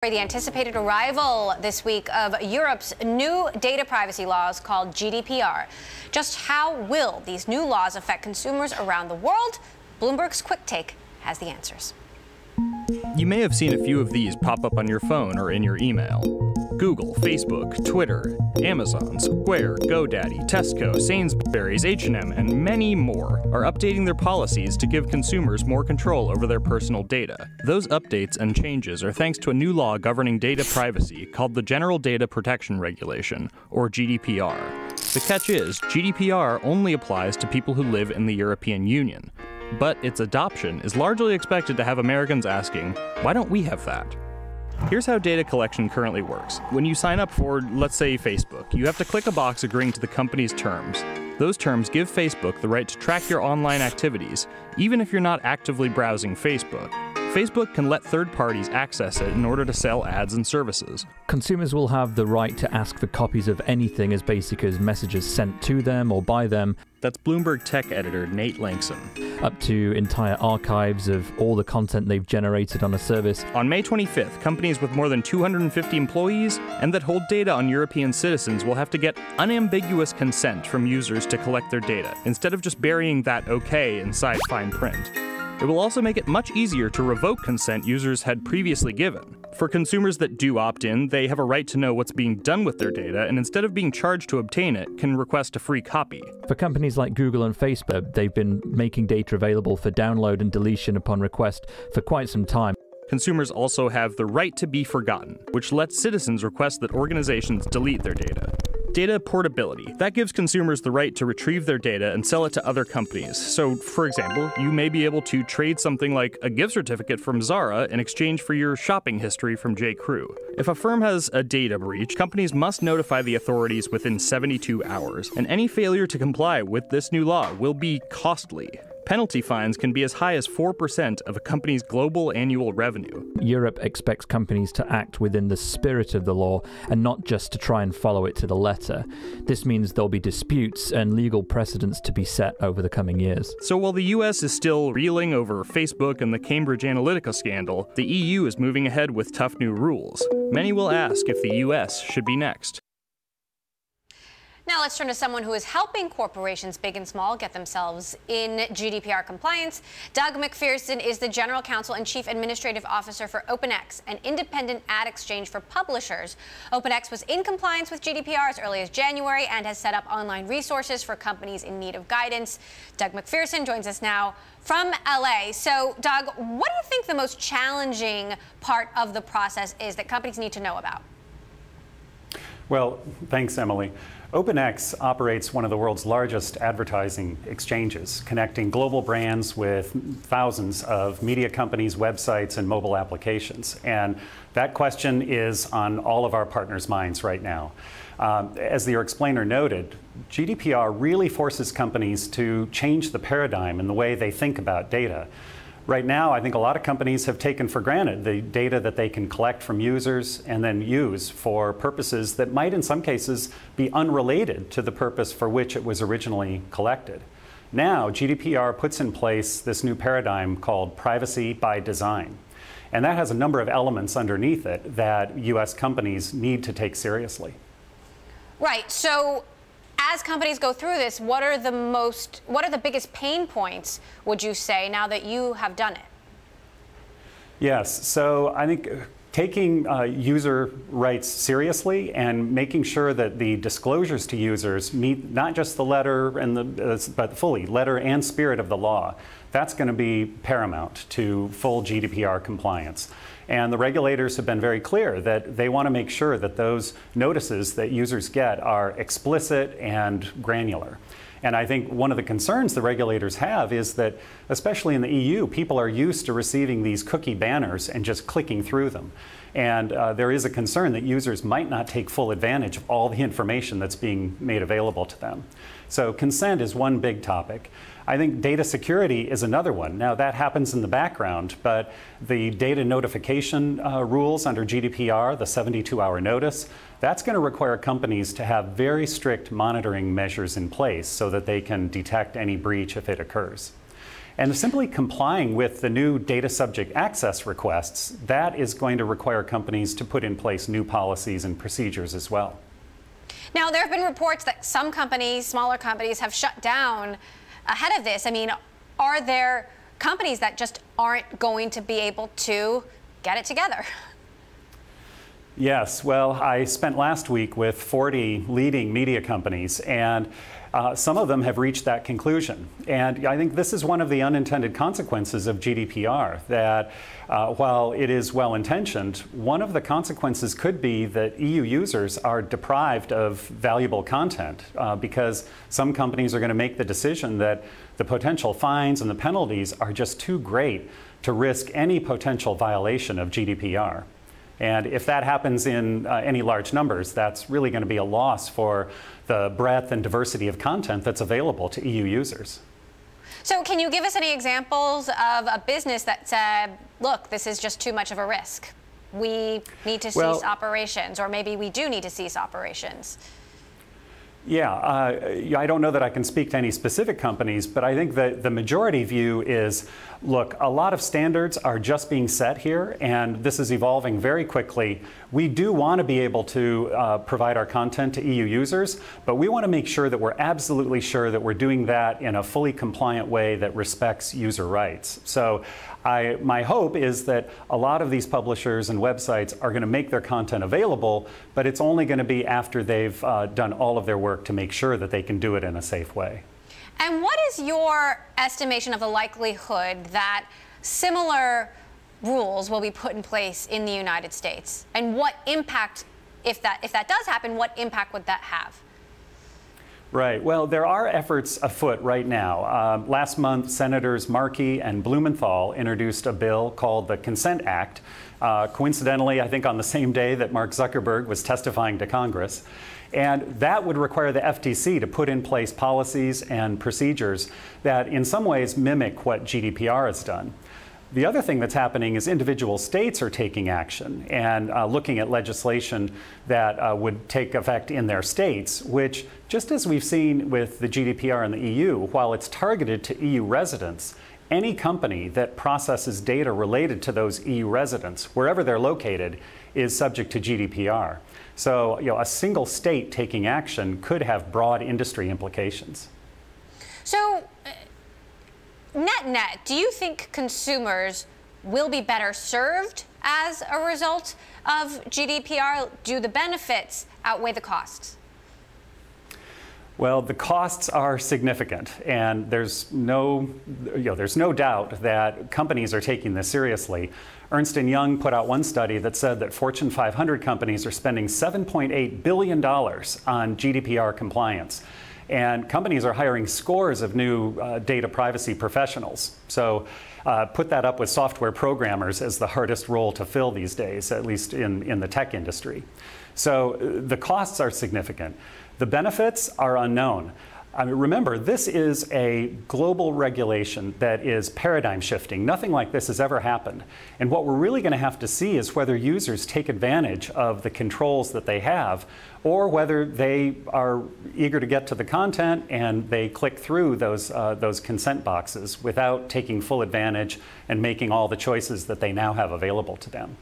The anticipated arrival this week of Europe's new data privacy laws called GDPR. Just how will these new laws affect consumers around the world? Bloomberg's Quick Take has the answers. You may have seen a few of these pop up on your phone or in your email. Google, Facebook, Twitter, Amazon, Square, GoDaddy, Tesco, Sainsbury's, H&M, and many more are updating their policies to give consumers more control over their personal data. Those updates and changes are thanks to a new law governing data privacy called the General Data Protection Regulation, or GDPR. The catch is, GDPR only applies to people who live in the European Union. But its adoption is largely expected to have Americans asking, why don't we have that? Here's how data collection currently works. When you sign up for, let's say, Facebook, you have to click a box agreeing to the company's terms. Those terms give Facebook the right to track your online activities, even if you're not actively browsing Facebook. Facebook can let third parties access it in order to sell ads and services. Consumers will have the right to ask for copies of anything as basic as messages sent to them or by them. That's Bloomberg tech editor Nate Lankson. Up to entire archives of all the content they've generated on a service. On May 25th, companies with more than 250 employees and that hold data on European citizens will have to get unambiguous consent from users to collect their data, instead of just burying that okay inside fine print. It will also make it much easier to revoke consent users had previously given. For consumers that do opt in, they have a right to know what's being done with their data, and instead of being charged to obtain it, can request a free copy. For companies like Google and Facebook, they've been making data available for download and deletion upon request for quite some time. Consumers also have the right to be forgotten, which lets citizens request that organizations delete their data. Data portability. That gives consumers the right to retrieve their data and sell it to other companies. So, for example, you may be able to trade something like a gift certificate from Zara in exchange for your shopping history from J.Crew. If a firm has a data breach, companies must notify the authorities within 72 hours, and any failure to comply with this new law will be costly. Penalty fines can be as high as 4% of a company's global annual revenue. Europe expects companies to act within the spirit of the law and not just to try and follow it to the letter. This means there'll be disputes and legal precedents to be set over the coming years. So while the US is still reeling over Facebook and the Cambridge Analytica scandal, the EU is moving ahead with tough new rules. Many will ask if the US should be next. Now let's turn to someone who is helping corporations big and small get themselves in GDPR compliance. Doug McPherson is the General Counsel and Chief Administrative Officer for OpenX, an independent ad exchange for publishers. OpenX was in compliance with GDPR as early as January and has set up online resources for companies in need of guidance. Doug McPherson joins us now from LA. So, Doug, what do you think the most challenging part of the process is that companies need to know about? Well, thanks, Emily. OpenX operates one of the world's largest advertising exchanges, connecting global brands with thousands of media companies, websites, and mobile applications. And that question is on all of our partners' minds right now. As the explainer noted, GDPR really forces companies to change the paradigm in the way they think about data. Right now, I think a lot of companies have taken for granted the data that they can collect from users and then use for purposes that might in some cases be unrelated to the purpose for which it was originally collected. Now, GDPR puts in place this new paradigm called privacy by design. And that has a number of elements underneath it that US companies need to take seriously. Right. So as companies go through this, what are the biggest pain points, would you say, now that you have done it? Yes, so I think taking user rights seriously and making sure that the disclosures to users meet not just the letter and but fully letter and spirit of the law. That's going to be paramount to full GDPR compliance. And the regulators have been very clear that they want to make sure that those notices that users get are explicit and granular. And I think one of the concerns the regulators have is that, especially in the EU, people are used to receiving these cookie banners and just clicking through them. And there is a concern that users might not take full advantage of all the information that's being made available to them. So consent is one big topic. I think data security is another one. Now, that happens in the background, but the data notification rules under GDPR, the 72-hour notice, that's going to require companies to have very strict monitoring measures in place so that they can detect any breach if it occurs. And simply complying with the new data subject access requests, that is going to require companies to put in place new policies and procedures as well. Now, there have been reports that some companies, smaller companies, have shut down ahead of this. I mean, are there companies that just aren't going to be able to get it together? Yes, well, I spent last week with 40 leading media companies, and some of them have reached that conclusion. And I think this is one of the unintended consequences of GDPR, that while it is well-intentioned, one of the consequences could be that EU users are deprived of valuable content because some companies are going to make the decision that the potential fines and the penalties are just too great to risk any potential violation of GDPR. And if that happens in any large numbers, that's really going to be a loss for the breadth and diversity of content that's available to EU users. So can you give us any examples of a business that said, look, this is just too much of a risk? We need to cease operations, or maybe we do need to cease operations. Yeah, I don't know that I can speak to any specific companies, but I think that the majority view is, look, a lot of standards are just being set here, and this is evolving very quickly. We do want to be able to provide our content to EU users, but we want to make sure that we're absolutely sure that we're doing that in a fully compliant way that respects user rights. So my hope is that a lot of these publishers and websites are going to make their content available, but it's only going to be after they've done all of their work to make sure that they can do it in a safe way. And what is your estimation of the likelihood that similar rules will be put in place in the United States? And what impact, if that does happen, what impact would that have? Right. Well, there are efforts afoot right now. Last month, Senators Markey and Blumenthal introduced a bill called the Consent Act, coincidentally, I think on the same day that Mark Zuckerberg was testifying to Congress. And that would require the FTC to put in place policies and procedures that in some ways mimic what GDPR has done. The other thing that's happening is individual states are taking action and looking at legislation that would take effect in their states, which, just as we've seen with the GDPR in the EU, while it's targeted to EU residents, any company that processes data related to those EU residents, wherever they're located, is subject to GDPR. So, a single state taking action could have broad industry implications. So, net, do you think consumers will be better served as a result of GDPR? Do the benefits outweigh the costs? Well, the costs are significant, and there's no doubt that companies are taking this seriously. Ernst & Young put out one study that said that Fortune 500 companies are spending $7.8 billion on GDPR compliance. And companies are hiring scores of new data privacy professionals. So put that up with software programmers as the hardest role to fill these days, at least in the tech industry. So the costs are significant. The benefits are unknown. I mean, remember, this is a global regulation that is paradigm shifting. Nothing like this has ever happened. And what we're really going to have to see is whether users take advantage of the controls that they have, or whether they are eager to get to the content and they click through those consent boxes without taking full advantage and making all the choices that they now have available to them.